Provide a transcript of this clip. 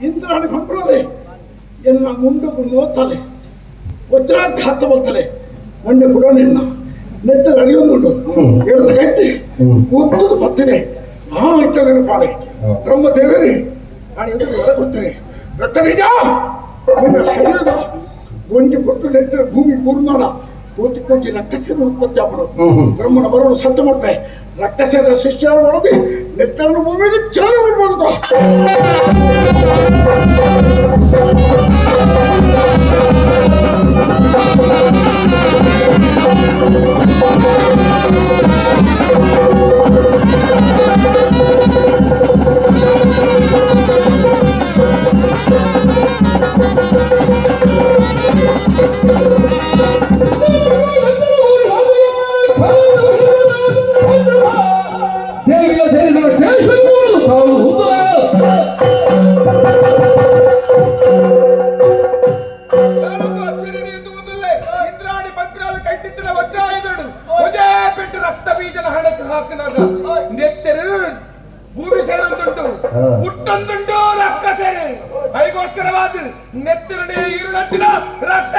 ಇಂದ್ರಾಣಿ ಕಂಪಳದೆ ಎನ್ನ ಮುಂದಕ್ಕೂ ನೋಡ್ತಾಳೆ ವಜ್ರಾಘಾತ ಬರ್ತಲೆ ಮಂಡೆ ಕೂಡ ನಿನ್ನ ನೆತ್ತಲ್ಲಿ ಅರಿಯೊಂದುಂಡು ಎಡದ ಗಟ್ಟಿ ಉತ್ತದು ಬತ್ತಿದೆ ಇತ್ತ ನೆನಪಾಡೆ ಬ್ರಹ್ಮ ದೇವರೇ ನಾನು ಎದುರು ಹೊರ ಗೊತ್ತೇನೆ ರಕ್ತಬೀಜ ನಿನ್ನ ಶರೀರದ ಒಂಜಿ ಪುಟ್ಟು ನೆತ್ತರ ಭೂಮಿ ಕೂರ್ನಾಡ ಕೋಟಿ ಕೋಟಿ ರಕ್ತಸೇನ ಉತ್ಪತ್ತಿ ಆಗ್ಬಿಡು ಬ್ರಹ್ಮನ ಬರೋಡು ಸತ್ಯ ಮಾಡ್ಬೆ ರಕ್ತಸೇನ ಸೃಷ್ಟಿಯಾರ ಮಾಡೋದು ನೆತ್ತರನ್ನು ಭೂಮಿಗೆ ಚಾಲ ಮಾಡ್ಬೋದು ಭೂಮಿ ಸೇರೊಂದುಂಟು ಹುಟ್ಟೊಂದುಂಟು ರಕ್ತ ಸೇರಿ ಐಗೋಸ್ಕರವಾದ ನೆತ್ತರನೇ ಇರುಳಂಚಿನ ರಕ್ತ